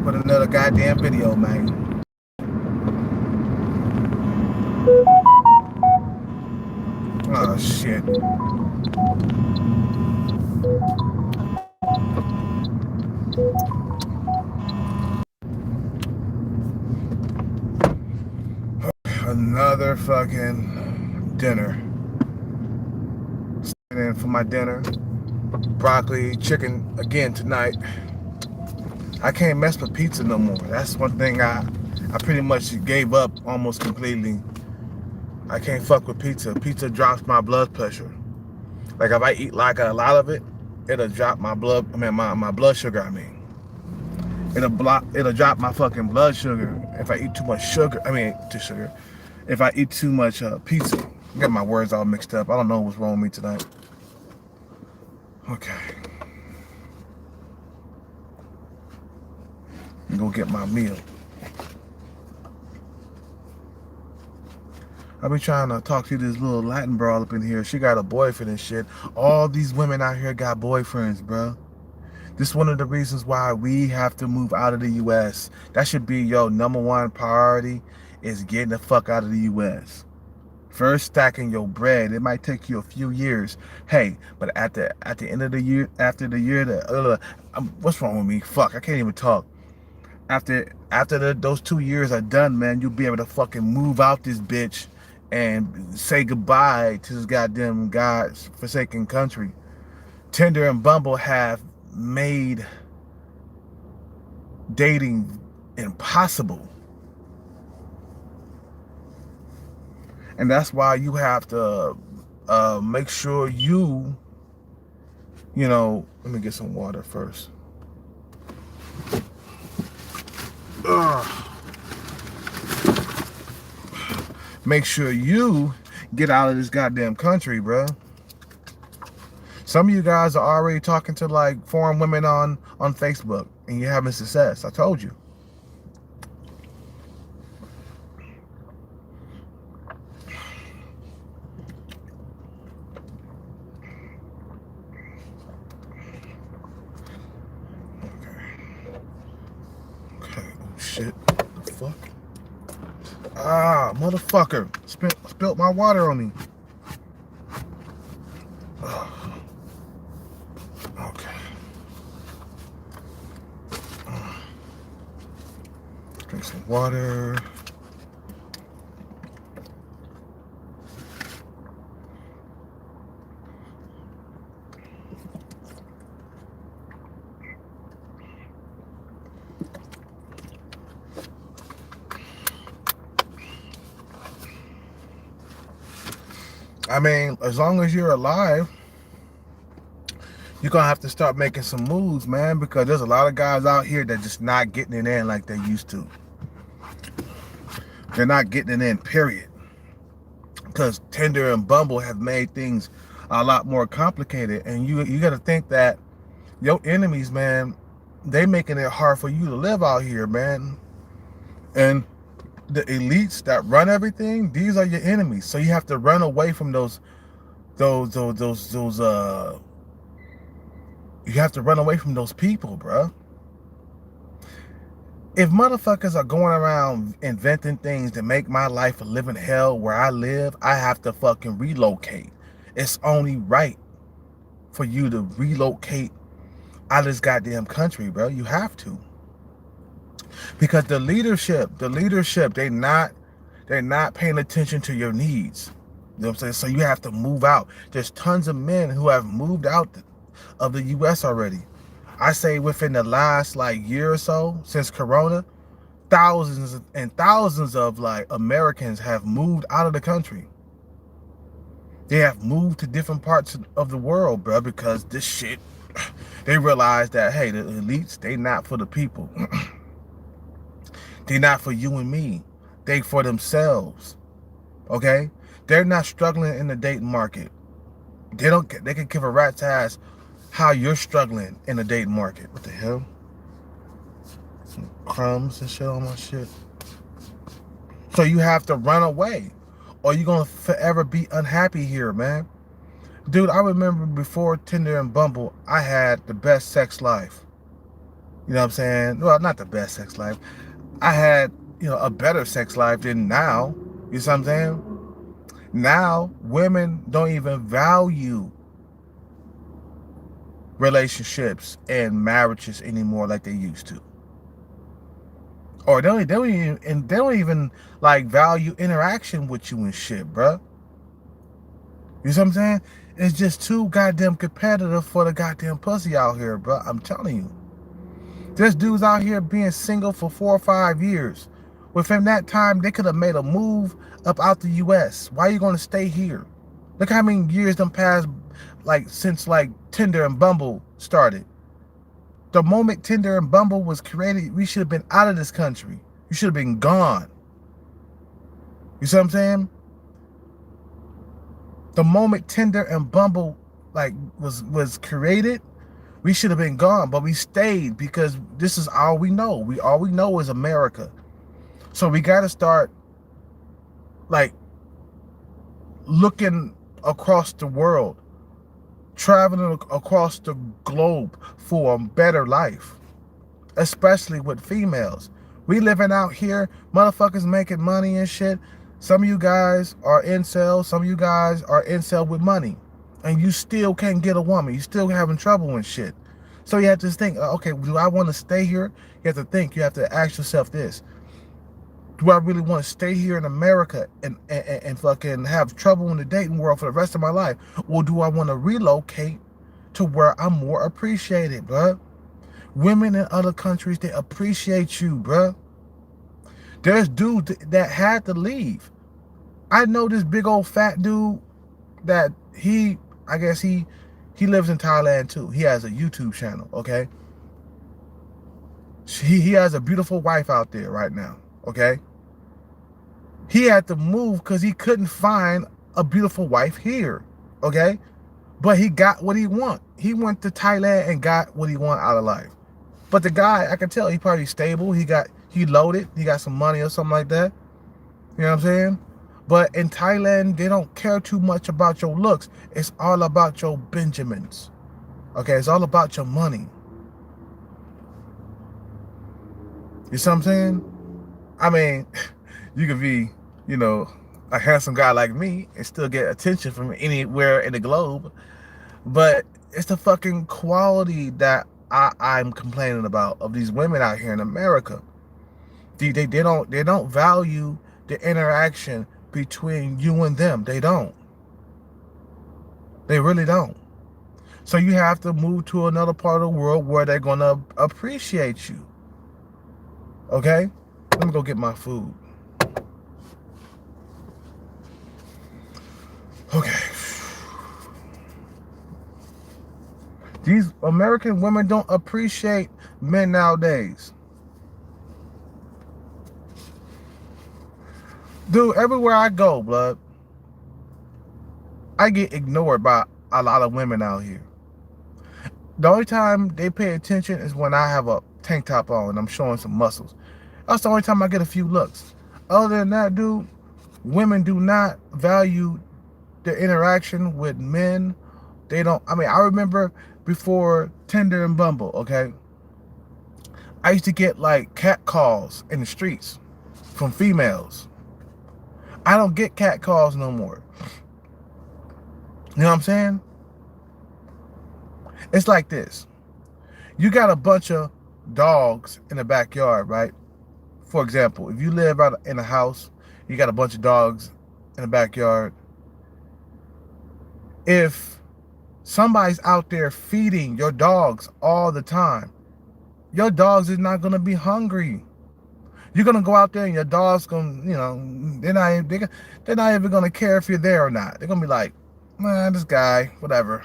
back with another goddamn video, man. Oh shit. Another fucking dinner. Sitting in for my dinner. Broccoli, chicken again tonight. I can't mess with pizza no more. That's one thing I pretty much gave up almost completely. I can't fuck with pizza. Pizza drops my blood pressure. Like if I eat like a lot of it, it'll drop my blood. I mean my blood sugar. I mean, it'll drop my fucking blood sugar if I eat too much sugar. I mean, too sugar. If I eat too much pizza. I got my words all mixed up. I don't know what's wrong with me tonight. Okay. I'm gonna get my meal. I be trying to talk to this little Latin broad up in here. She got a boyfriend and shit. All these women out here got boyfriends, bro. This is one of the reasons why we have to move out of the U.S. That should be your #1 priority, is getting the fuck out of the U.S. First, stacking your bread. It might take you a few years. Hey, but at the end of the year, after the year, what's wrong with me? Fuck, I can't even talk. After those 2 years are done, man, you'll be able to fucking move out this bitch and say goodbye to this goddamn God-forsaken country. Tinder and Bumble have made dating impossible. And that's why you have to make sure you know, let me get some water first. Make sure you get out of this goddamn country, bro. Some of you guys are already talking to like foreign women on Facebook and you're having success. I told you. Okay. Oh shit. What the fuck? Ah, motherfucker. Spilt my water on me. Okay. Drink some water. I mean, as long as you're alive, you're going to have to start making some moves, man, because there's a lot of guys out here that just not getting it in like they used to. They're not getting it in, period. Because Tinder and Bumble have made things a lot more complicated. And you got to think that your enemies, man, they making it hard for you to live out here, man. And the elites that run everything, these are your enemies. So you have to run away from those you have to run away from those people, bro. If motherfuckers are going around inventing things to make my life a living hell where I live, I have to fucking relocate. It's only right for you to relocate out of this goddamn country, bro. You have to. Because the leadership, they're not paying attention to your needs. You know what I'm saying? So you have to move out. There's tons of men who have moved out of the U.S. already. I say within the last like year or so, since Corona, thousands and thousands of like Americans have moved out of the country. They have moved to different parts of the world, bro, because this shit, they realize that, hey, the elites, they not for the people. They not for you and me. They for themselves. Okay? They're not struggling in the dating market. They can give a rat's ass how you're struggling in the dating market. What the hell? Some crumbs and shit on my shit. So you have to run away, or you're gonna forever be unhappy here, man. Dude, I remember before Tinder and Bumble, I had the best sex life. You know what I'm saying? Well, not the best sex life. I had, a better sex life than now. You see what I'm saying? Now, women don't even value relationships and marriages anymore like they used to. Or they don't even like value interaction with you and shit, bruh. You see what I'm saying? It's just too goddamn competitive for the goddamn pussy out here, bruh. I'm telling you. There's dudes out here being single for 4 or 5 years. Within that time, they could have made a move up out the US. Why are you going to stay here? Look how many years done passed, like, since, like, Tinder and Bumble started. The moment Tinder and Bumble was created, we should have been out of this country. You should have been gone. You see what I'm saying? The moment Tinder and Bumble, like, was created, we should have been gone, but we stayed because this is all we know. All we know is America. So we got to start, like, looking across the world, traveling across the globe for a better life, especially with females. We living out here, motherfuckers making money and shit. Some of you guys are incels. Some of you guys are incel with money, and you still can't get a woman. You still having trouble and shit. So you have to think, okay, do I want to stay here? You have to think. You have to ask yourself this. Do I really want to stay here in America and fucking have trouble in the dating world for the rest of my life? Or do I want to relocate to where I'm more appreciated, bruh? Women in other countries, they appreciate you, bruh. There's dudes that had to leave. I know this big old fat dude that I guess he lives in Thailand too. He has a YouTube channel, okay? He has a beautiful wife out there right now, okay? He had to move because he couldn't find a beautiful wife here, okay? But he got what he want. He went to Thailand and got what he want out of life. But the guy, I can tell he probably stable. He loaded. He got some money or something like that. You know what I'm saying? But in Thailand, they don't care too much about your looks. It's all about your Benjamins. Okay, it's all about your money. You see what I'm saying? I mean, you could be, a handsome guy like me and still get attention from anywhere in the globe. But it's the fucking quality that I'm complaining about of these women out here in America. They don't value the interaction between you and them. They don't. They really don't. So you have to move to another part of the world where they're gonna appreciate you. Okay? Let me go get my food. Okay. These American women don't appreciate men nowadays. Dude, everywhere I go, blood, I get ignored by a lot of women out here. The only time they pay attention is when I have a tank top on and I'm showing some muscles. That's the only time I get a few looks. Other than that, dude, women do not value the interaction with men. They don't. I mean, I remember before Tinder and Bumble, okay? I used to get like cat calls in the streets from females. I don't get cat calls no more. You know what I'm saying? It's like this. You got a bunch of dogs in the backyard, right? For example, if you live out in a house, you got a bunch of dogs in the backyard. If somebody's out there feeding your dogs all the time, your dogs is not going to be hungry. You're going to go out there and your dog's going to, they're not even going to care if you're there or not. They're going to be like, man, this guy, whatever.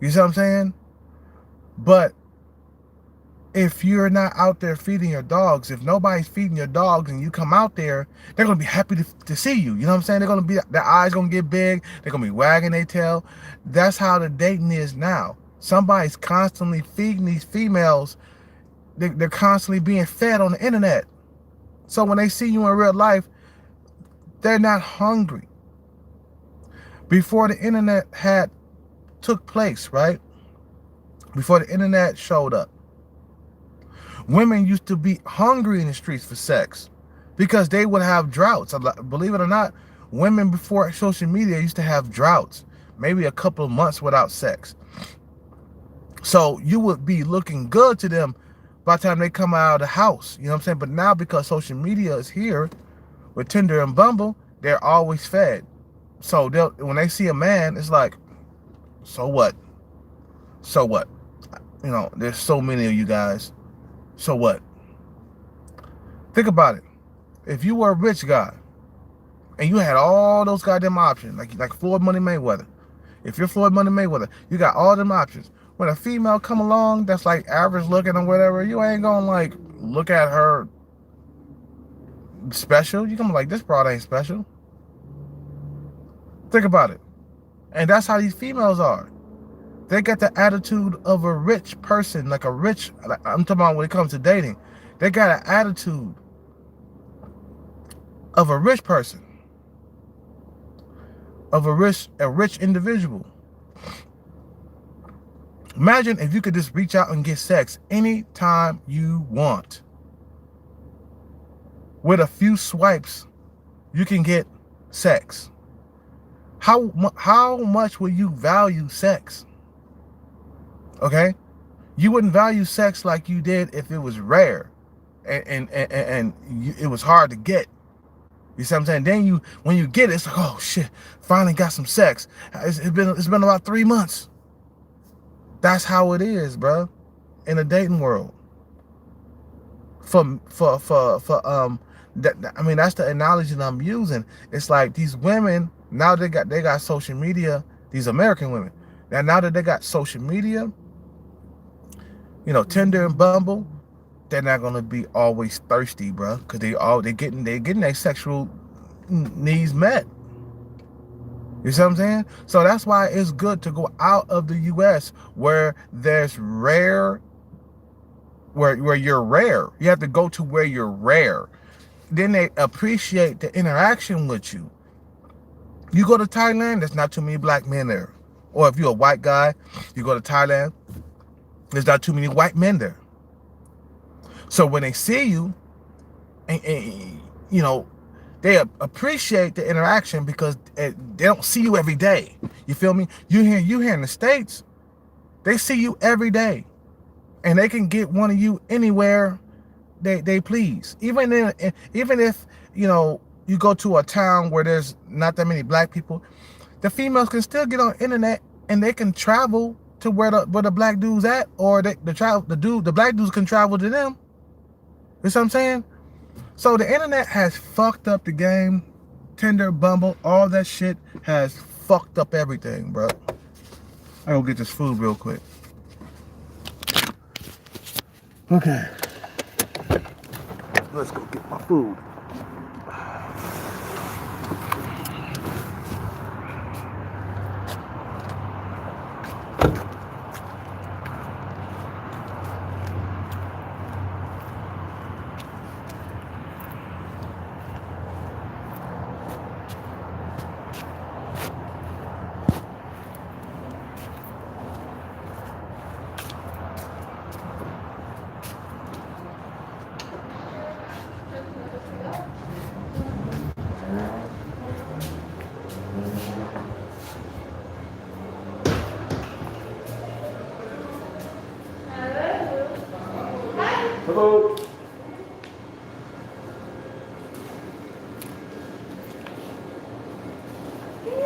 You see what I'm saying? But if you're not out there feeding your dogs, if nobody's feeding your dogs and you come out there, they're going to be happy to see you. You know what I'm saying? Their eyes going to get big. They're going to be wagging their tail. That's how the dating is now. Somebody's constantly feeding these females. They're constantly being fed on the internet. So when they see you in real life, they're not hungry. Before the internet took place, right? Before the internet showed up, Women used to be hungry in the streets for sex because they would have droughts. Believe it or not, women before social media used to have droughts, maybe a couple of months without sex. So you would be looking good to them by the time they come out of the house. You know what I'm saying? But now because social media is here with Tinder and Bumble, they're always fed. So when they see a man, it's like, so what? So what? You know, there's so many of you guys. So what? Think about it. If you were a rich guy and you had all those goddamn options, like Floyd Money Mayweather. If you're Floyd Money Mayweather, you got all them options. When a female come along that's like average looking or whatever, you ain't gonna like look at her special. You come like, this broad ain't special. Think about it. And that's how these females are. They got the attitude of a rich person, like a rich, I'm talking about when it comes to dating. They got an attitude of a rich person, of a rich individual. Imagine if you could just reach out and get sex anytime you want. With a few swipes, you can get sex. How much would you value sex? Okay? You wouldn't value sex like you did if it was rare and it was hard to get. You see what I'm saying? Then when you get it, it's like, oh shit, finally got some sex. It's been about 3 months. That's how it is, bro, in the dating world. That's the analogy that I'm using. It's like these women, now they got social media, these American women. Now that they got social media, you know, Tinder and Bumble, they're not gonna be always thirsty, bro, because they're getting their sexual needs met. You see what I'm saying? So that's why it's good to go out of the U.S. where there's rare, where you're rare. You have to go to where you're rare. Then they appreciate the interaction with you. You go to Thailand, there's not too many black men there. Or if you're a white guy, you go to Thailand, there's not too many white men there. So when they see you, and you know, they appreciate the interaction because they don't see you every day. You feel me? You here in the States, they see you every day, and they can get one of you anywhere they please. Even if you know you go to a town where there's not that many black people, the females can still get on the internet and they can travel to where the black dude's at, or the black dudes can travel to them. You see what I'm saying? So the internet has fucked up the game. Tinder, Bumble, all that shit has fucked up everything, bro. I go get this food real quick. Okay. Let's go get my food. Hello.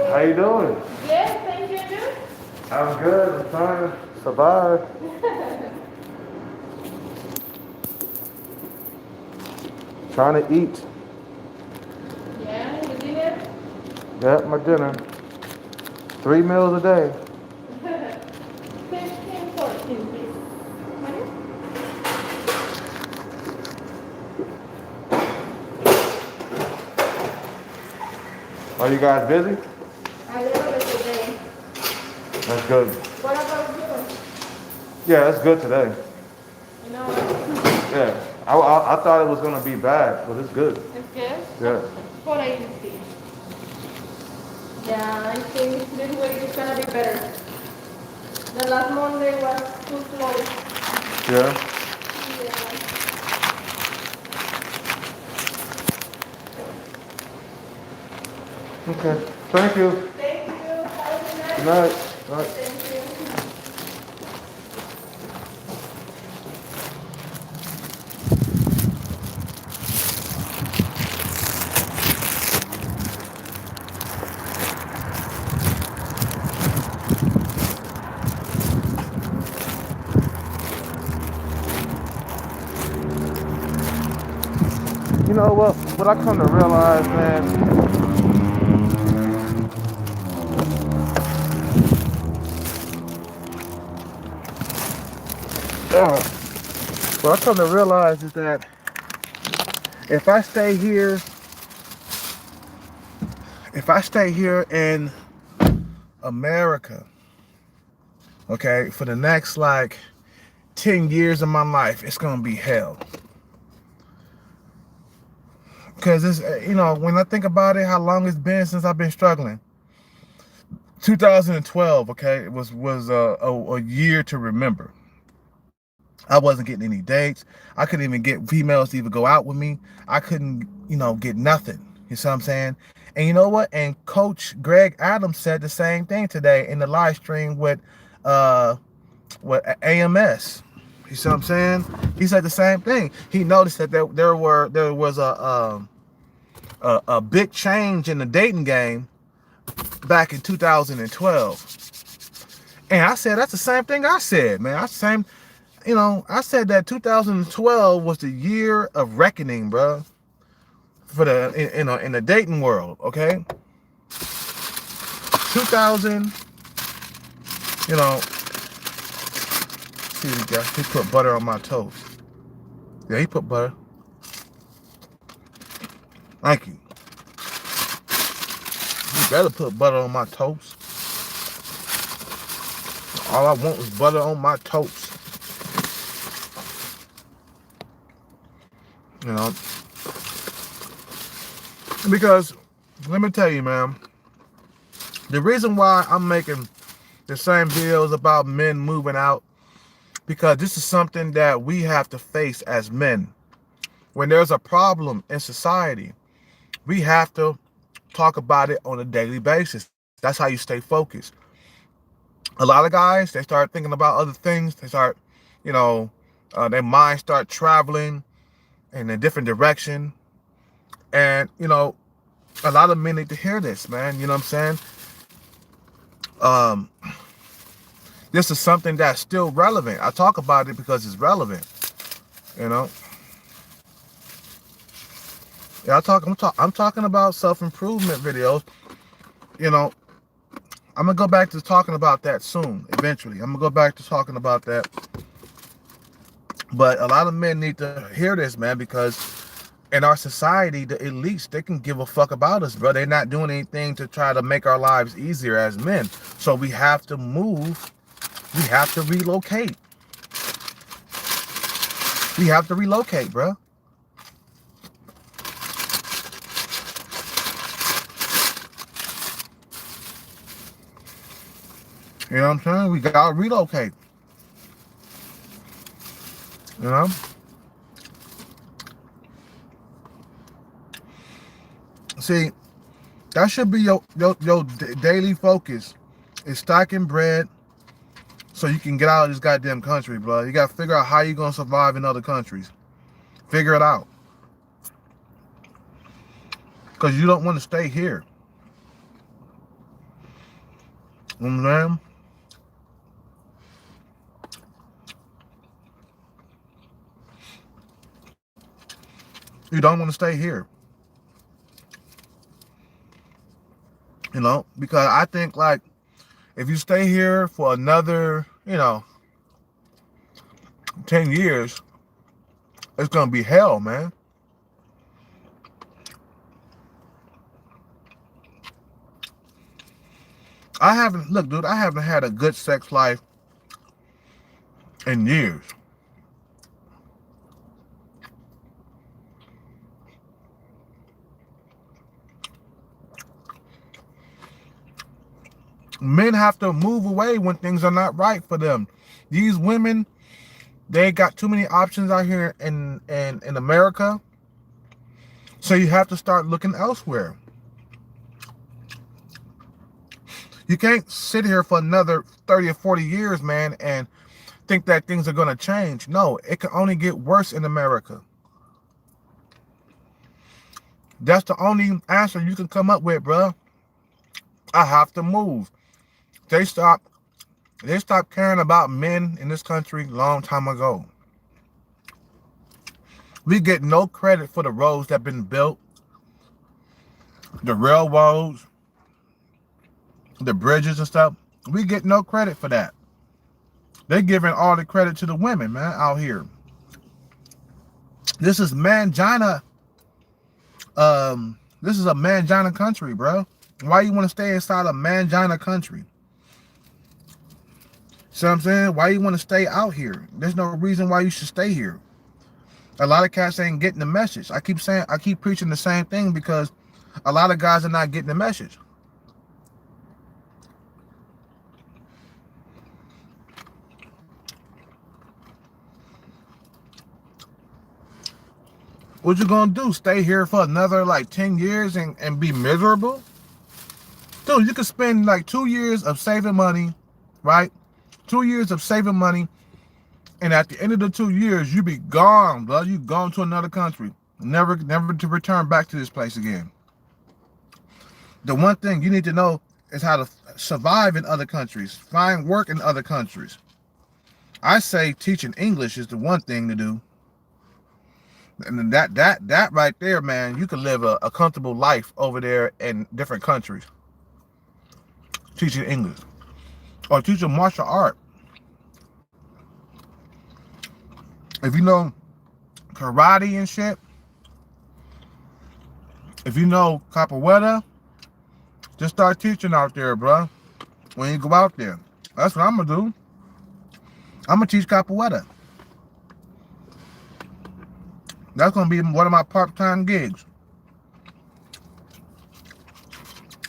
How you doing? Yes, thank you. I'm good. I'm trying to survive. Trying to eat. Yeah, you dinner? Yep, my dinner. 3 meals a day. 15, 14, please. Money? Are you guys busy? A little bit today. That's good. What about you? Yeah, that's good today. No, Yeah. I thought it was going to be bad, but it's good. it's good. Yeah. 480. Yeah, I think this week is gonna be better. The last Monday was too slow. Yeah. Yeah. Okay. Thank you. Thank you. Have a good Good night. night. Night. Thank you. You know what I come to realize, man, uh, what I come to realize is that if I stay here, if I stay here in America, okay, for the next like 10 years of my life, it's gonna be hell. Because it's, when I think about it, how long it's been since I've been struggling. 2012, okay, it was a year to remember. I wasn't getting any dates. I couldn't even get females to even go out with me. I couldn't, get nothing. You see what I'm saying? And you know what? And Coach Greg Adams said the same thing today in the live stream with AMS. You see what I'm saying? He said the same thing. He noticed that there was a big change in the dating game back in 2012. And I said that's the same thing I said, man. I said that 2012 was the year of reckoning, bro, for in the dating world. Okay, 2000. See, he put butter on my toast. Yeah, he put butter. Thank you. You better put butter on my toast. All I want is butter on my toast. Because let me tell you, man, the reason why I'm making the same videos about men moving out, because this is something that we have to face as men. When there's a problem in society, we have to talk about it on a daily basis. That's how you stay focused. A lot of guys, they start thinking about other things. They start, their minds start traveling in a different direction. And, a lot of men need to hear this, man. You know what I'm saying? This is something that's still relevant. I talk about it because it's relevant. Yeah, I'm talking about self-improvement videos. I'm gonna go back to talking about that soon. Eventually, I'm gonna go back to talking about that. But a lot of men need to hear this, man, because in our society, the elites, they can give a fuck about us, bro. They're not doing anything to try to make our lives easier as men. So we have to move. We have to relocate. We have to relocate, bro. You know what I'm saying? We gotta relocate. See, that should be your daily focus. Is stacking bread so you can get out of this goddamn country, bro. You gotta figure out how you're gonna survive in other countries. Figure it out. Because you don't want to stay here. You know what I'm saying? You don't want to stay here. Because I think, like, if you stay here for another, 10 years, it's going to be hell, man. I haven't had a good sex life in years. Men have to move away when things are not right for them. These women, they got too many options out here in America. So you have to start looking elsewhere. You can't sit here for another 30 or 40 years, man, and think that things are going to change. No, it can only get worse in America. That's the only answer you can come up with, bro. I have to move. They stopped caring about men in this country a long time ago. We get no credit for the roads that have been built, the railroads, the bridges and stuff. We get no credit for that. They're giving all the credit to the women, man, out here. This is mangina. This is a mangina country, bro. Why you want to stay inside a mangina country? See what I'm saying? Why you want to stay out here? There's no reason why you should stay here. A lot of cats ain't getting the message. I keep preaching the same thing because a lot of guys are not getting the message. What you gonna do? Stay here for another like 10 years and be miserable? Dude, you could spend like 2 years of saving money, right? 2 years of saving money, and at the end of the 2 years, you be gone, bro. You gone to another country. Never to return back to this place again. The one thing you need to know is how to survive in other countries, find work in other countries. I say teaching English is the one thing to do. And that right there, man, you can live a comfortable life over there in different countries. Teaching English. Or teaching martial art. If you know karate and shit, if you know capoeira, just start teaching out there, bro. When you go out there. That's what I'm going to do. I'm going to teach capoeira. That's going to be one of my part-time gigs.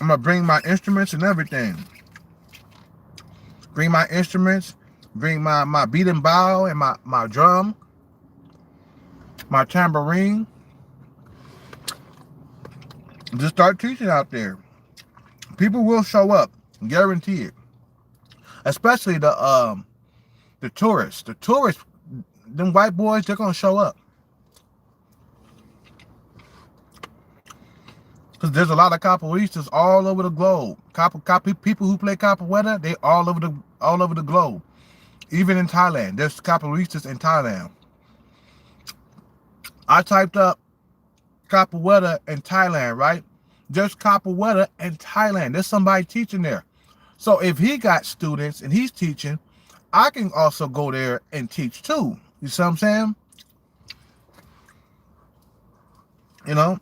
I'm going to bring my instruments and everything. Bring my instruments. Bring my beating bow and my drum. My tambourine. Just start teaching out there. People will show up. Guarantee it. Especially the tourists. The tourists, them white boys, they're going to show up. Because there's a lot of capoeiristas all over the globe. People who play capoeira, they all over the globe. Even in Thailand. There's capoeiristas in Thailand. I typed up capoeira in Thailand, right? There's capoeira in Thailand. There's somebody teaching there. So if he got students and he's teaching, I can also go there and teach too. You see what I'm saying? You know?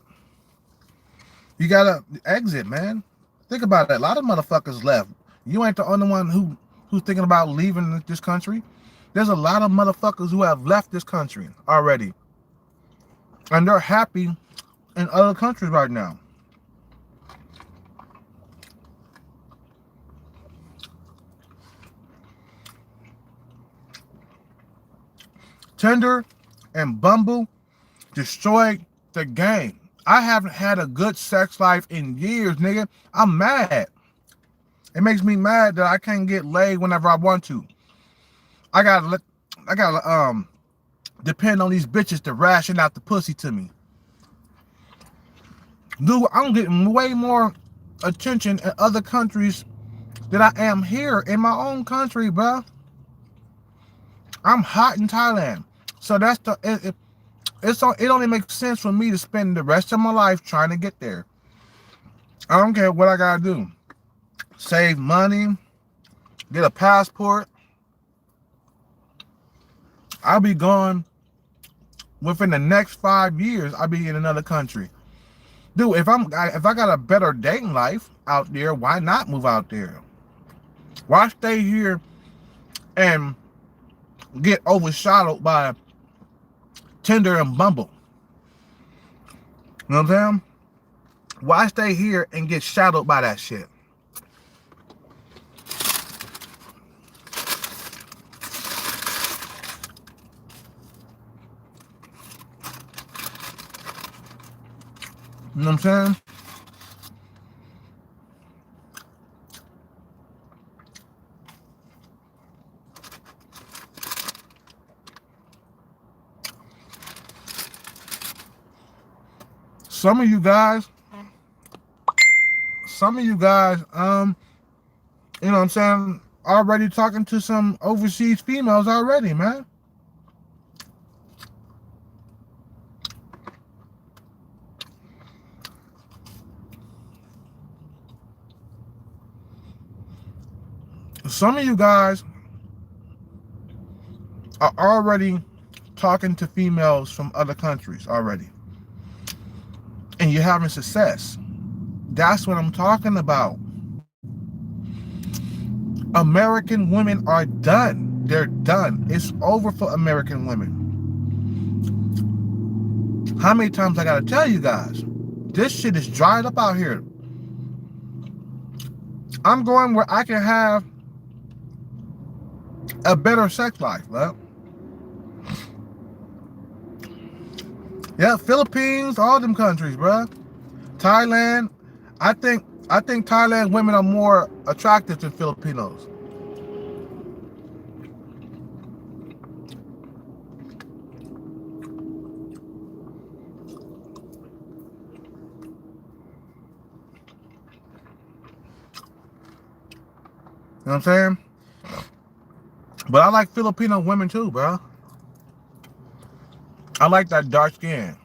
You gotta exit, man. Think about that. A lot of motherfuckers left. You ain't the only one who's thinking about leaving this country. There's a lot of motherfuckers who have left this country already. And they're happy in other countries right now. Tinder and Bumble destroyed the game. I haven't had a good sex life in years, nigga. I'm mad. It makes me mad that I can't get laid whenever I want to. I gotta depend on these bitches to ration out the pussy to me. Dude, I'm getting way more attention in other countries than I am here in my own country, bro. I'm hot in Thailand. So that's it only makes sense for me to spend the rest of my life trying to get there. I don't care what I gotta do. Save money, get a passport. I'll be gone within the next 5 years. I'll be in another country. Dude, if I got a better dating life out there, why not move out there? Why stay here and get overshadowed by Tinder and Bumble? You know what I'm saying? Why stay here and get shadowed by that shit? You know what I'm saying? some of you guys, you know what I'm saying, already talking to some overseas females already, man. Some of you guys are already talking to females from other countries already. And you're having success. That's what I'm talking about. American women are done. They're done. It's over for American women. How many times I gotta tell you guys? This shit is dried up out here. I'm going where I can have a better sex life, bro. Yeah, Philippines, all them countries, bro. Thailand. I think Thailand women are more attractive than Filipinos. You know what I'm saying? But I like Filipino women too, bro. I like that dark skin.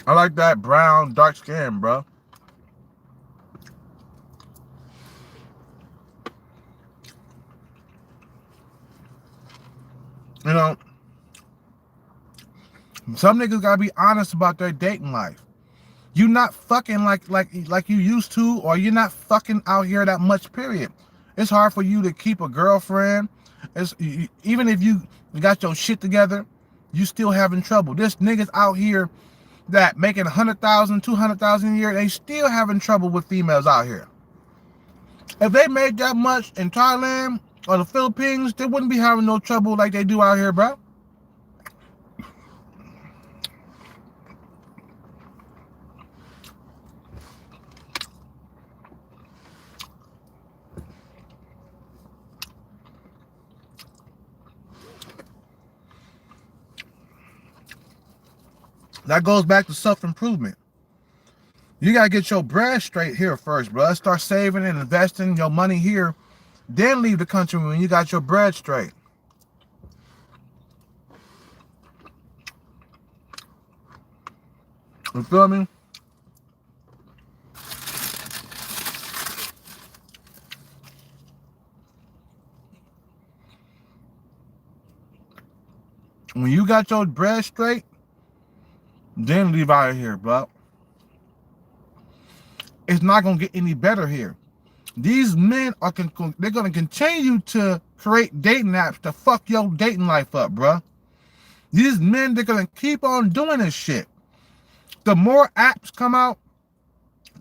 I like that brown, dark skin, bro. You know, some niggas gotta be honest about their dating life. You not fucking like you used to, or you're not fucking out here that much, period. It's hard for you to keep a girlfriend. Even if you got your shit together, you still having trouble. There's niggas out here that making 100,000, 200,000 a year, they still having trouble with females out here. If they made that much in Thailand or the Philippines, they wouldn't be having no trouble like they do out here, bro. That goes back to self-improvement. You gotta get your bread straight here first, bro. Start saving and investing your money here. Then leave the country when you got your bread straight. You feel me? When you got your bread straight, then leave out of here, bro. It's not gonna get any better here. These men they're gonna continue to create dating apps to fuck your dating life up, bro. These men, they're gonna keep on doing this shit. The more apps come out,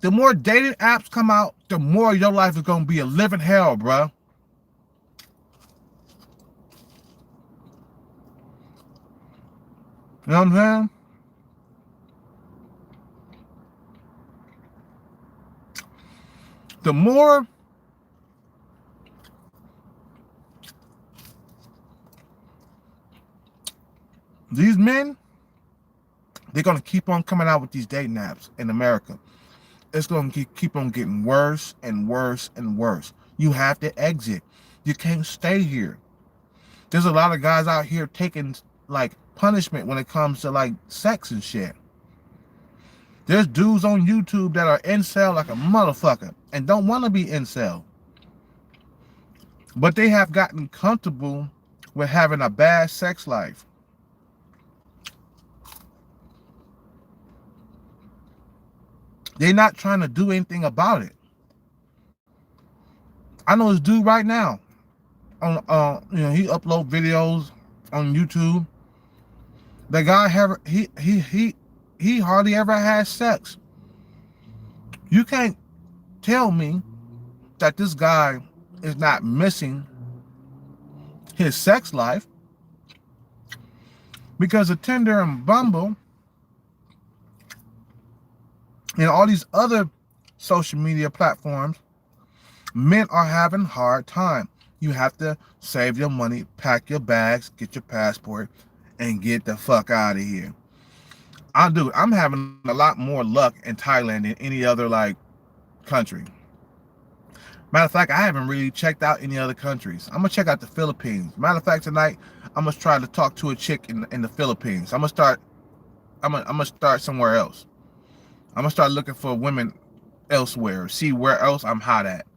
the more dating apps come out, the more your life is gonna be a living hell, bro. You know what I'm saying? The more these men, they're going to keep on coming out with these dating apps in America. It's going to keep on getting worse and worse and worse. You have to exit. You can't stay here. There's a lot of guys out here taking like punishment when it comes to like sex and shit. There's dudes on YouTube that are incel like a motherfucker and don't want to be incel. But they have gotten comfortable with having a bad sex life. They're not trying to do anything about it. I know this dude right now. On he upload videos on YouTube. The guy he hardly ever has sex. You can't tell me that this guy is not missing his sex life, because of Tinder and Bumble and all these other social media platforms, men are having hard time. You have to save your money, pack your bags, get your passport, and get the fuck out of here. I'm having a lot more luck in Thailand than any other like country. Matter of fact, I haven't really checked out any other countries. I'm gonna check out the Philippines. Matter of fact, tonight I'm gonna try to talk to a chick in the Philippines. I'm gonna start somewhere else. I'm gonna start looking for women elsewhere. See where else I'm hot at.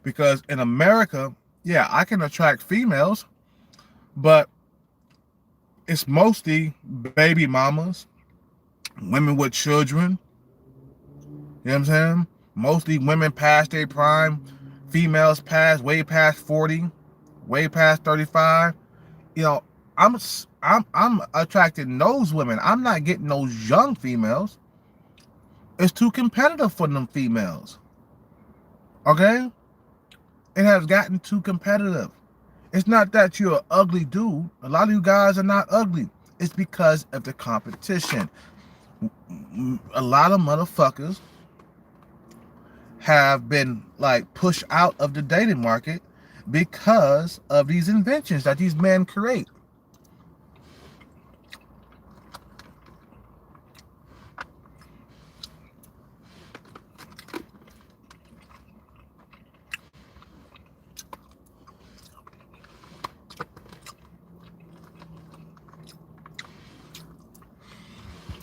Because in America, yeah, I can attract females, but it's mostly baby mamas, women with children. You know what I'm saying? Mostly women past their prime, females way past 40, way past 35. You know, I'm attracting those women. I'm not getting those young females. It's too competitive for them females. Okay? It has gotten too competitive. It's not that you're an ugly dude. A lot of you guys are not ugly. It's because of the competition. A lot of motherfuckers have been like pushed out of the dating market because of these inventions that these men create.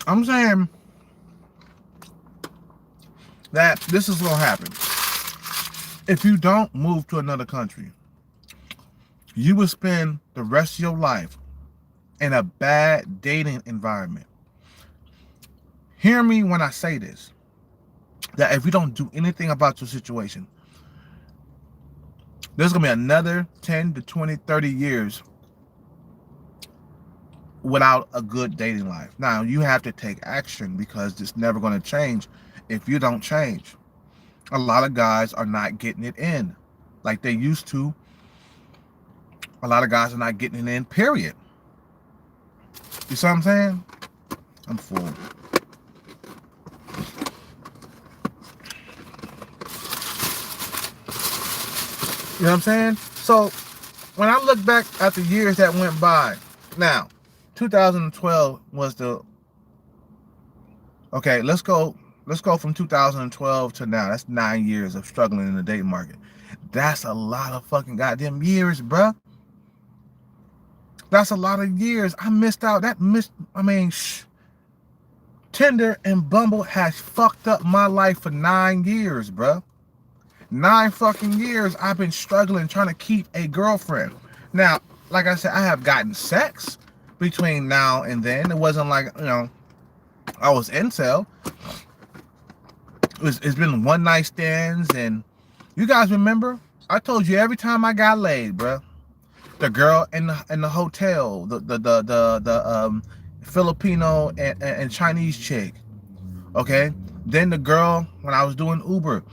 I'm saying that this is what happen. If you don't move to another country, you will spend the rest of your life in a bad dating environment. Hear me when I say this, that if you don't do anything about your situation, there's going to be another 10 to 20, 30 years without a good dating life. Now, you have to take action because it's never going to change if you don't change. A lot of guys are not getting it in like they used to. A lot of guys are not getting it in, period. You see what I'm saying? I'm full. You know what I'm saying? So, when I look back at the years that went by, now, 2012 was the... Okay, let's go from 2012 to now. That's 9 years of struggling in the dating market. That's a lot of fucking goddamn years, bruh. That's a lot of years. I missed out. Tinder and Bumble has fucked up my life for 9 years, bruh. 9 fucking years I've been struggling trying to keep a girlfriend. Now, like I said, I have gotten sex between now and then. It wasn't like, you know, I was incel. It's been one night stands, and you guys remember? I told you every time I got laid, bro. The girl in the hotel, the Filipino and Chinese chick, okay. Then the girl when I was doing Uber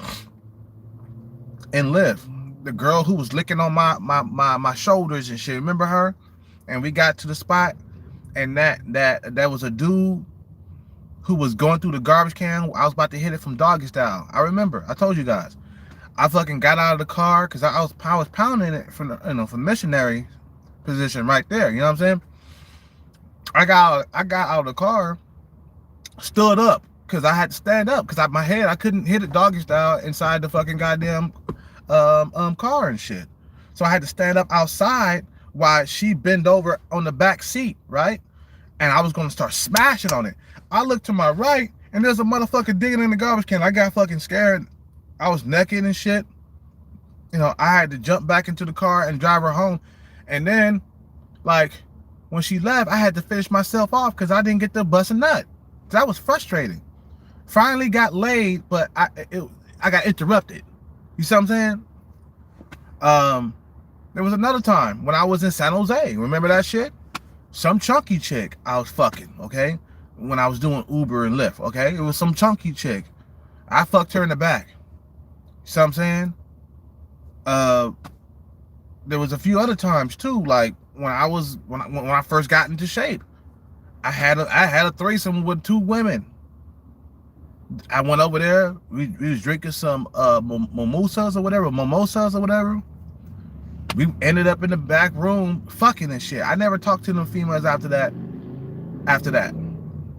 and Lyft, the girl who was licking on my shoulders and shit. Remember her? And we got to the spot, and that was a dude who was going through the garbage can. I was about to hit it from doggy style. I remember. I told you guys. I fucking got out of the car because I was pounding it from from missionary position right there. You know what I'm saying? I got out of the car, stood up because I had to stand up because my head I couldn't hit it doggy style inside the fucking goddamn car and shit. So I had to stand up outside while she bent over on the back seat, right? And I was gonna start smashing on it. I looked to my right, and there's a motherfucker digging in the garbage can. I got fucking scared. I was naked and shit. You know, I had to jump back into the car and drive her home. And then, like, when she left, I had to finish myself off because I didn't get to bust a nut. That was frustrating. Finally got laid, but I got interrupted. You see what I'm saying? There was another time when I was in San Jose. Remember that shit? Some chunky chick I was fucking, okay? When I was doing Uber and Lyft, okay? It was some chunky chick. I fucked her in the back. You see what I'm saying? There was a few other times too, like when I first got into shape. I had a threesome with 2 women. I went over there. We was drinking some mimosas or whatever. We ended up in the back room fucking and shit. I never talked to them females after that.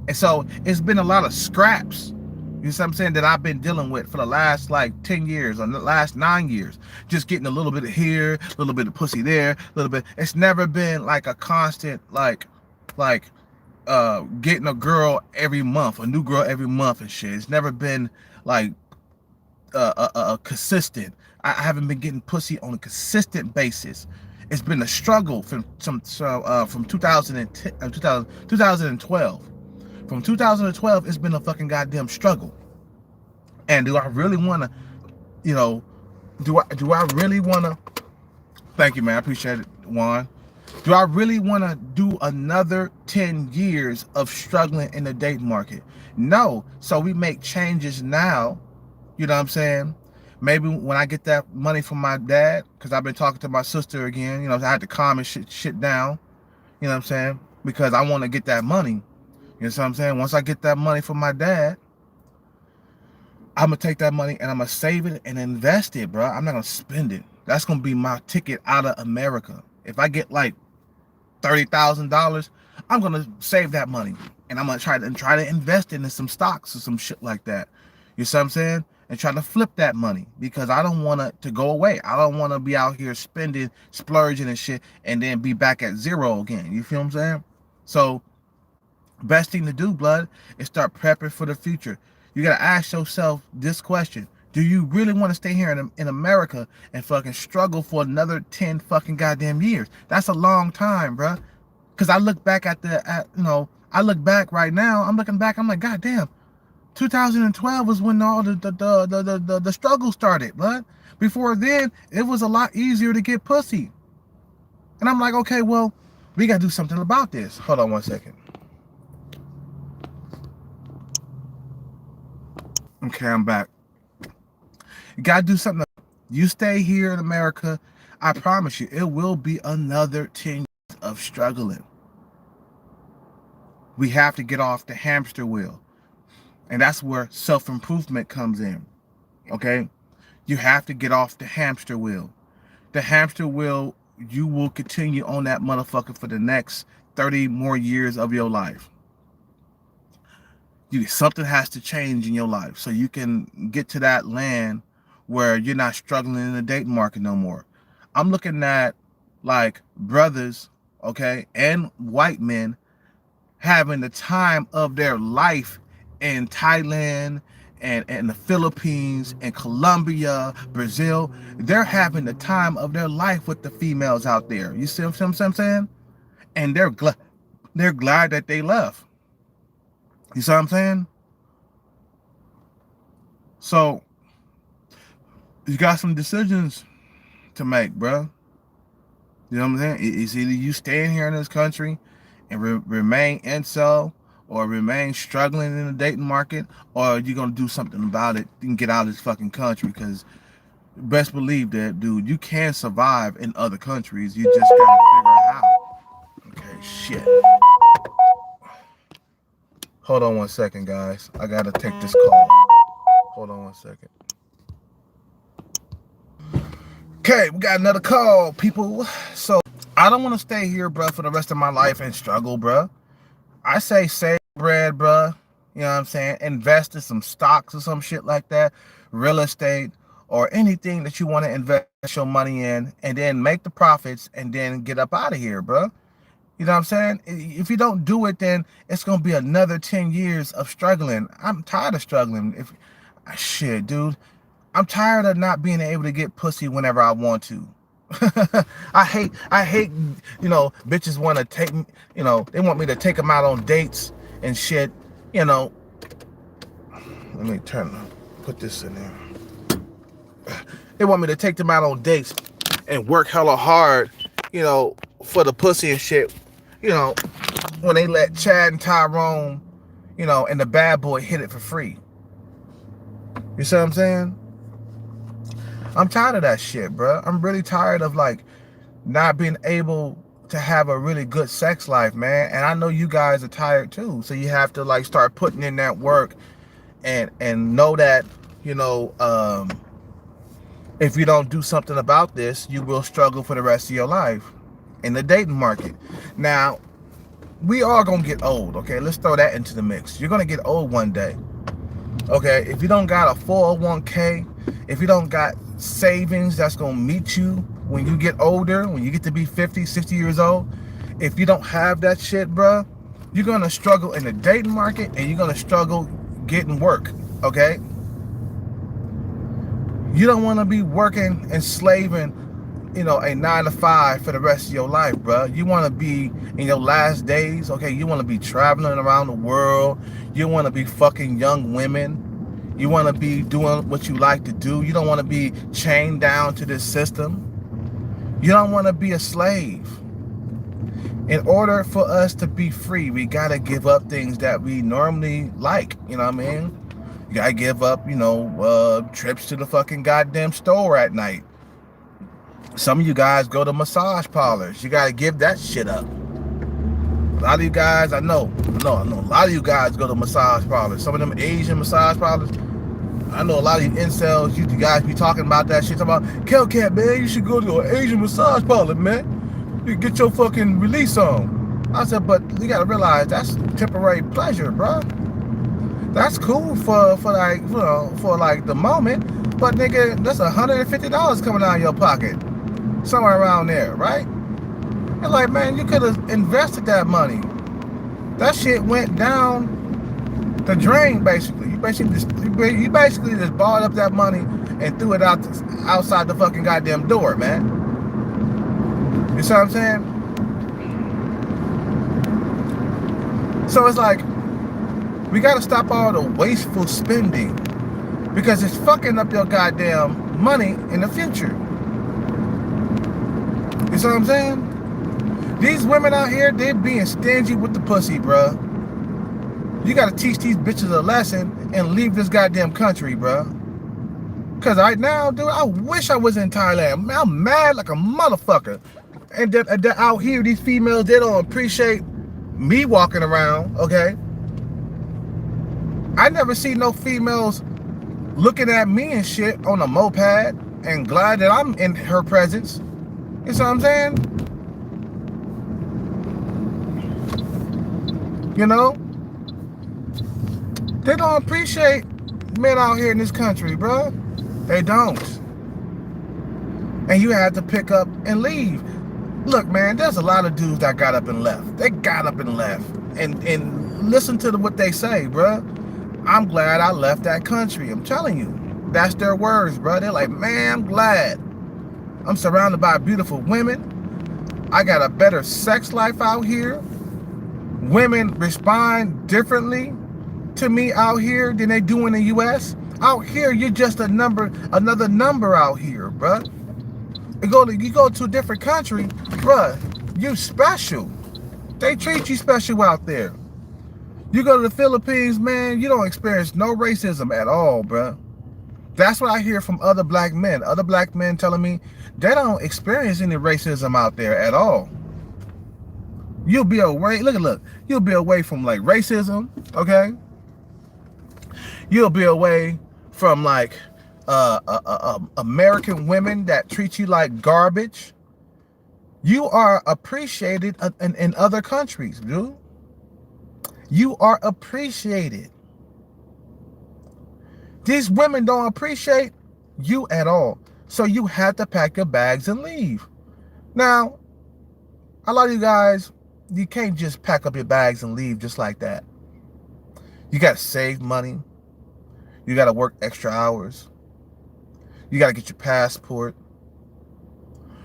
And so it's been a lot of scraps, you know what I'm saying, that I've been dealing with for the last like 10 years or the last 9 years. Just getting a little bit of here, a little bit of pussy there, a little bit. It's never been like a constant like getting a girl every month, a new girl every month and shit. It's never been like consistent. I haven't been getting pussy on a consistent basis. It's been a struggle from 2010, 2012. From 2012, it's been a fucking goddamn struggle. And do I really want to, you know, do I really want to? Thank you, man. I appreciate it, Juan. Do I really want to do another 10 years of struggling in the dating market? No. So we make changes now. You know what I'm saying? Maybe when I get that money from my dad, because I've been talking to my sister again, you know, I had to calm and shit down. You know what I'm saying? Because I want to get that money. You know what I'm saying? Once I get that money from my dad, I'm going to take that money and I'm going to save it and invest it, bro. I'm not going to spend it. That's going to be my ticket out of America. If I get like $30,000, I'm going to save that money. And I'm going to try to invest it in some stocks or some shit like that. You see what I'm saying? And try to flip that money because I don't want it to go away. I don't want to be out here spending, splurging and shit and then be back at zero again. You feel what I'm saying? So best thing to do, blood, is start prepping for the future. You got to ask yourself this question. Do you really want to stay here in America and fucking struggle for another 10 fucking goddamn years? That's a long time, bro. Because I look back I look back right now, I'm looking back, I'm like, goddamn, 2012 was when all the struggle started, bud. Before then, it was a lot easier to get pussy. And I'm like, okay, well, we got to do something about this. Hold on one second. Okay, I'm back. You got to do something. You stay here in America, I promise you, it will be another 10 years of struggling. We have to get off the hamster wheel. And that's where self-improvement comes in, okay? You have to get off the hamster wheel. The hamster wheel, you will continue on that motherfucker for the next 30 more years of your life. Something has to change in your life so you can get to that land where you're not struggling in the dating market no more. I'm looking at like brothers, okay, and white men having the time of their life in Thailand and the Philippines and Colombia, Brazil. They're having the time of their life with the females out there. You see what I'm saying? And they're glad that they left. You see what I'm saying? So you got some decisions to make, bro. You know what I'm saying? It's either you staying here in this country and remain incel, or remain struggling in the dating market, or you're going to do something about it and get out of this fucking country. Because best believe that, dude, you can survive in other countries. You just got to figure it out. Okay, shit. Hold on one second, guys. I got to take this call. Hold on one second. Okay, we got another call, people. So I don't want to stay here, bro, for the rest of my life and struggle, bro. I say save bread, bro. You know what I'm saying? Invest in some stocks or some shit like that. Real estate or anything that you want to invest your money in, and then make the profits and then get up out of here, bro. You know what I'm saying? If you don't do it, then it's going to be another 10 years of struggling. I'm tired of struggling. Shit, dude. I'm tired of not being able to get pussy whenever I want to. I hate, you know, bitches want to take, you know, they want me to take them out on dates and shit, you know. Let me put this in there. They want me to take them out on dates and work hella hard, you know, for the pussy and shit. You know, when they let Chad and Tyrone, you know, and the bad boy hit it for free. You see what I'm saying? I'm tired of that shit, bro. I'm really tired of like not being able to have a really good sex life, man. And I know you guys are tired too. So you have to like start putting in that work and know that, you know, if you don't do something about this, you will struggle for the rest of your life in the dating market. Now, we are gonna get old, okay? Let's throw that into the mix. You're gonna get old one day, okay? If you don't got a 401k, if you don't got savings that's gonna meet you when you get older, when you get to be 50, 60 years old, if you don't have that shit, bruh, you're gonna struggle in the dating market and you're gonna struggle getting work, okay? You don't wanna be working and slaving, a 9 to 5 for the rest of your life, bro. You want to be in your last days, okay? You want to be traveling around the world. You want to be fucking young women. You want to be doing what you like to do. You don't want to be chained down to this system. You don't want to be a slave. In order for us to be free, we got to give up things that we normally like, you know what I mean? You got to give up, trips to the fucking goddamn store at night. Some of you guys go to massage parlors. You got to give that shit up. A lot of you guys, I know a lot of you guys go to massage parlors. Some of them Asian massage parlors. I know a lot of you incels, you guys be talking about that shit. Talking about, Kelcat, man, you should go to an Asian massage parlor, man. You get your fucking release on. I said, but you got to realize that's temporary pleasure, bro. That's cool for the moment. But nigga, that's $150 coming out of your pocket. Somewhere around there, right? And like, man, you could have invested that money. That shit went down the drain, basically. You basically just bought up that money and threw it outside the fucking goddamn door, man. You see what I'm saying? So it's like, we gotta stop all the wasteful spending because it's fucking up your goddamn money in the future. You see what I'm saying? These women out here, they're being stingy with the pussy, bruh. You gotta teach these bitches a lesson and leave this goddamn country, bruh. Cause right now, dude, I wish I was in Thailand. Man, I'm mad like a motherfucker. And that out here, these females, they don't appreciate me walking around, okay? I never see no females looking at me and shit on a moped and glad that I'm in her presence. You see what I'm saying? They don't appreciate men out here in this country, bro. They don't. And you have to pick up and leave. Look, man, there's a lot of dudes that got up and left. They got up and left. And listen to what they say, bro. I'm glad I left that country. I'm telling you. That's their words, bro. They're like, man, I'm glad. I'm surrounded by beautiful women. I got a better sex life out here. Women respond differently to me out here than they do in the U.S. Out here, you're just another number out here, bruh. You go to a different country, bruh, you special. They treat you special out there. You go to the Philippines, man, you don't experience no racism at all, bruh. That's what I hear from other black men. Other black men telling me they don't experience any racism out there at all. You'll be away, look, you'll be away from like racism, okay? You'll be away from like American women that treat you like garbage. You are appreciated in other countries, dude. You are appreciated. These women don't appreciate you at all. So you have to pack your bags and leave. Now, a lot of you guys, you can't just pack up your bags and leave just like that. You got to save money. You got to work extra hours. You got to get your passport.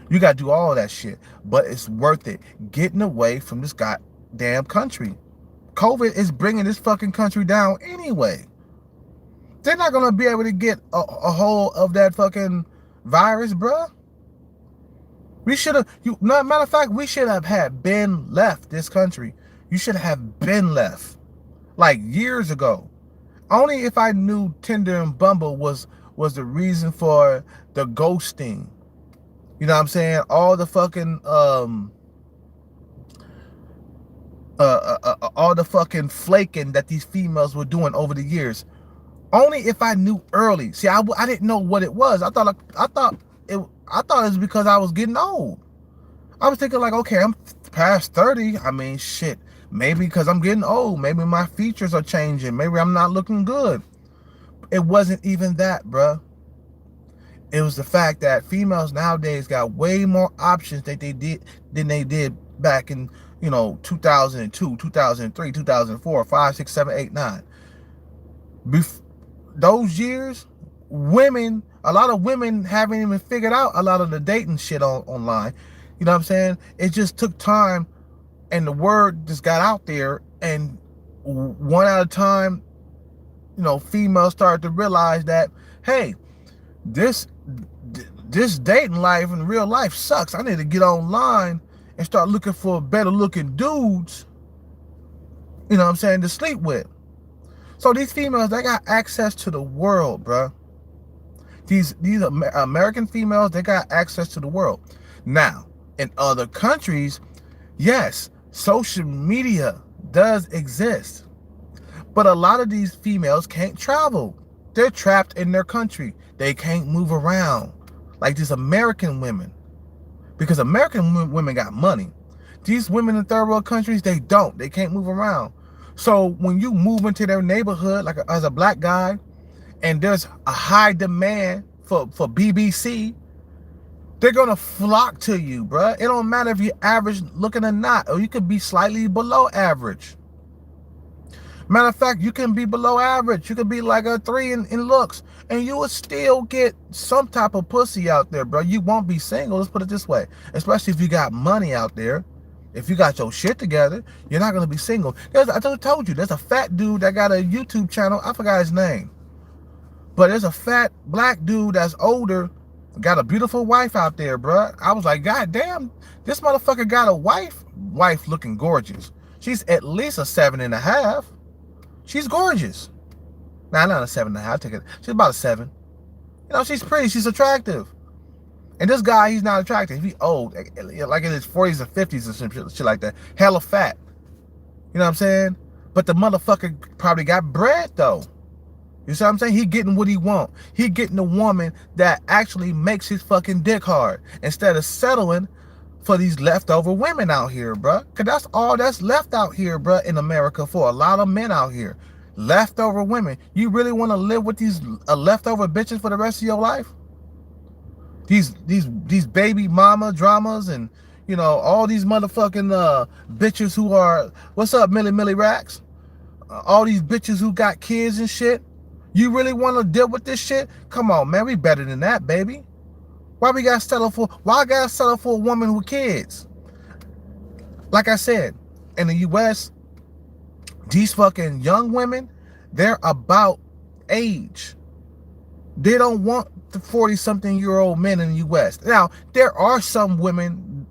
You got to do all that shit. But it's worth it. Getting away from this goddamn country. COVID is bringing this fucking country down anyway. They're not going to be able to get a hold of that fucking virus, bruh. We should have, matter of fact, we should have had been left this country. You should have been left. Like years ago. Only if I knew Tinder and Bumble was the reason for the ghosting. You know what I'm saying? All the fucking all the fucking flaking that these females were doing over the years. Only if I knew early. See, I didn't know what it was. I thought it was because I was getting old. I was thinking like, okay, I'm past 30. I mean, shit. Maybe because I'm getting old. Maybe my features are changing. Maybe I'm not looking good. It wasn't even that, bruh. It was the fact that females nowadays got way more options than they did back in 2002, 2003, 2004, 5, 6, 7, 8, 9. Those years, a lot of women haven't even figured out a lot of the dating shit online. You know what I'm saying? It just took time, and the word just got out there, and one at a time, females started to realize that, hey, this dating life in real life sucks. I need to get online and start looking for better looking dudes, to sleep with. So these females, they got access to the world, bro. These American females, they got access to the world. Now, in other countries, yes, social media does exist. But a lot of these females can't travel. They're trapped in their country. They can't move around like these American women. Because American women got money. These women in third world countries, they don't. They can't move around. So when you move into their neighborhood, like as a black guy, and there's a high demand for BBC, they're gonna flock to you, bruh. It don't matter if you're average looking or not, or you could be slightly below average. Matter of fact, you can be below average. You could be like a 3 in looks, and you would still get some type of pussy out there, bro. You won't be single. Let's put it this way. Especially if you got money out there. If you got your shit together, you're not gonna be single. I told you, there's a fat dude that got a YouTube channel. I forgot his name, but there's a fat black dude that's older, got a beautiful wife out there, bro. I was like, God damn, this motherfucker got a wife looking gorgeous. She's at least a 7.5. She's gorgeous. Nah, not a 7.5. Take it. She's about a 7. She's pretty. She's attractive. And this guy, he's not attractive. He's old, like in his 40s or 50s or some shit like that. Hella fat. You know what I'm saying? But the motherfucker probably got bread though. You see what I'm saying? He getting what he want. He getting a woman that actually makes his fucking dick hard instead of settling for these leftover women out here, bruh. Because that's all that's left out here, bruh, in America for a lot of men out here. Leftover women. You really want to live with these leftover bitches for the rest of your life? These baby mama dramas and, all these motherfucking bitches who are, what's up, Millie Racks? All these bitches who got kids and shit. You really want to deal with this shit? Come on, man. We better than that, baby. Why I gotta settle for a woman with kids? Like I said, in the US, these fucking young women, they're about age. They don't want the 40-something-year-old men in the US. Now, there are some women,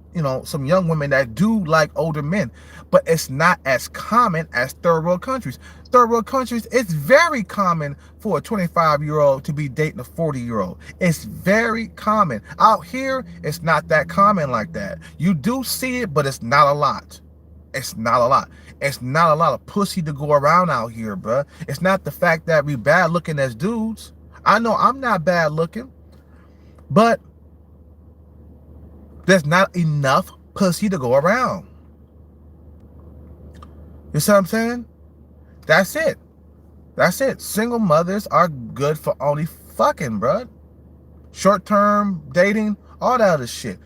some young women that do like older men, but it's not as common as third world countries. Third world countries, it's very common for a 25-year-old to be dating a 40-year-old. It's very common. Out here, it's not that common like that. You do see it, but it's not a lot. It's not a lot. It's not a lot of pussy to go around out here, bruh. It's not the fact that we bad looking as dudes. I know I'm not bad looking, but there's not enough pussy to go around. You see what I'm saying? That's it. That's it. Single mothers are good for only fucking, bruh. Short-term dating, all that other shit.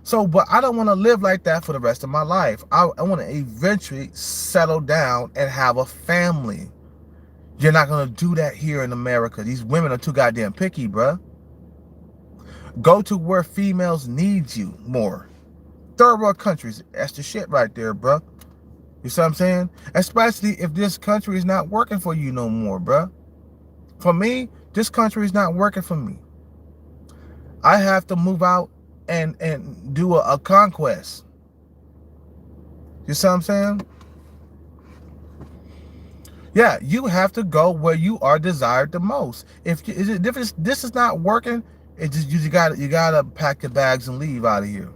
So, but I don't want to live like that for the rest of my life. I want to eventually settle down and have a family. You're not going to do that here in America. These women are too goddamn picky, bruh. Go to where females need you more. Third world countries, that's the shit right there, bruh. You see what I'm saying? Especially if this country is not working for you no more, bruh. For me, this country is not working for me. I have to move out and do a conquest. You see what I'm saying? Yeah, you have to go where you are desired the most. If this is not working, it just you gotta pack your bags and leave out of here.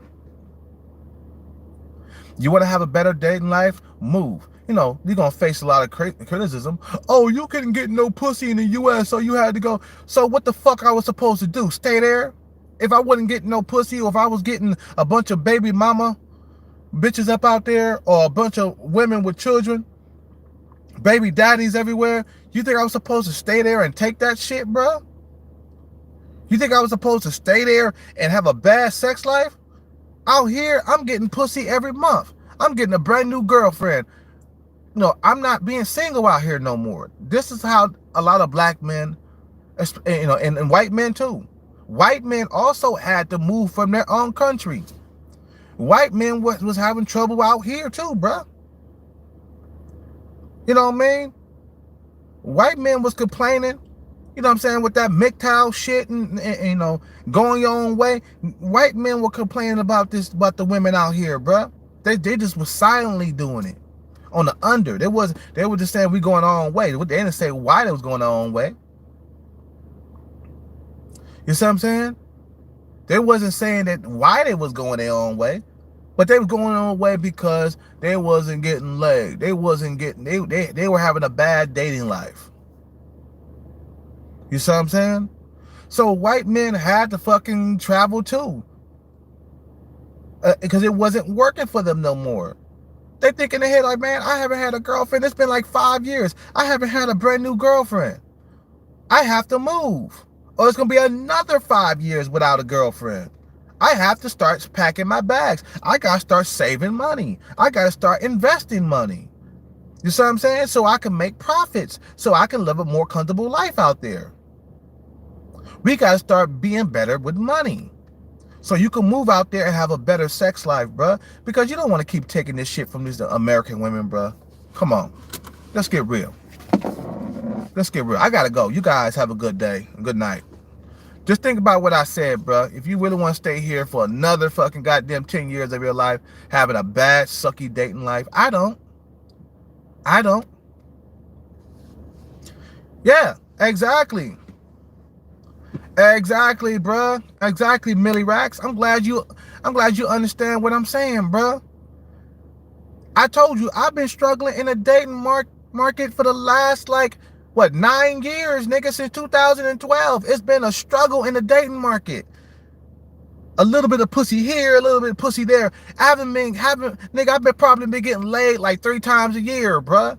You want to have a better dating life? Move. You're gonna face a lot of criticism. Oh, you couldn't get no pussy in the U.S., so you had to go. So what the fuck I was supposed to do? Stay there? If I wasn't getting no pussy, or if I was getting a bunch of baby mama bitches up out there, or a bunch of women with children, baby daddies everywhere. You think I was supposed to stay there and take that shit, bro? You think I was supposed to stay there and have a bad sex life? Out here, I'm getting pussy every month. I'm getting a brand new girlfriend. No, I'm not being single out here no more. This is how a lot of black men, and white men too. White men also had to move from their own country. White men was having trouble out here too, bro. You know what I mean? White men was complaining, you know what I'm saying, with that MGTOW shit and going your own way. White men were complaining about the women out here, bro. They just was silently doing it on the under. They were just saying we going our own way. They didn't say why they was going their own way. You see what I'm saying? They wasn't saying that why they was going their own way, but they was going their own way because they wasn't getting laid. They wasn't getting, they were having a bad dating life. You see what I'm saying? So white men had to fucking travel too. Because it wasn't working for them no more. They think in their head like, man, I haven't had a girlfriend. It's been like 5 years. I haven't had a brand new girlfriend. I have to move. Or it's going to be another 5 years without a girlfriend. I have to start packing my bags. I got to start saving money. I got to start investing money. You see what I'm saying? So I can make profits. So I can live a more comfortable life out there. We got to start being better with money. So you can move out there and have a better sex life, bruh. Because you don't want to keep taking this shit from these American women, bruh. Come on. Let's get real. Let's get real. I got to go. You guys have a good day. Good night. Just think about what I said, bruh. If you really want to stay here for another fucking goddamn 10 years of your life, having a bad, sucky dating life, I don't. Yeah, exactly. Exactly, bruh. Exactly, Millie Racks. I'm glad you understand what I'm saying, bruh. I told you, I've been struggling in the dating market for the last, 9 years, nigga, since 2012. It's been a struggle in the dating market. A little bit of pussy here, a little bit of pussy there. I've been probably been getting laid like 3 times a year, bruh.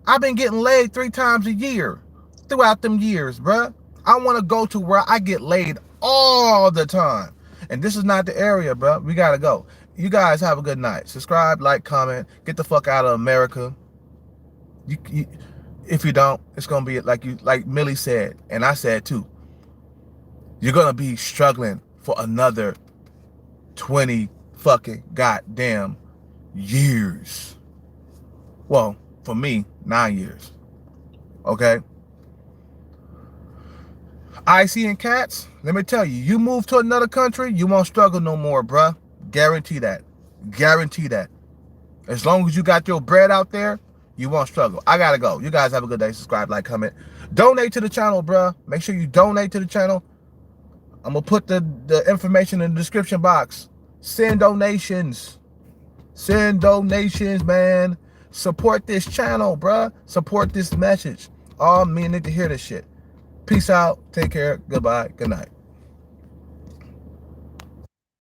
I've been getting laid 3 times a year throughout them years, bruh. I want to go to where I get laid all the time. And this is not the area, bro. We got to go. You guys have a good night. Subscribe, like, comment. Get the fuck out of America. If you don't, it's going to be like Millie said, and I said too. You're going to be struggling for another 20 fucking goddamn years. Well, for me, 9 years. Okay? Icy and Cats, let me tell you, you move to another country, you won't struggle no more, bruh. Guarantee that. Guarantee that. As long as you got your bread out there, you won't struggle. I gotta go. You guys have a good day. Subscribe, like, comment. Donate to the channel, bruh. Make sure you donate to the channel. I'm gonna put the information in the description box. Send donations. Send donations, man. Support this channel, bruh. Support this message. All men need to hear this shit. Peace out. Take care. Goodbye. Good night.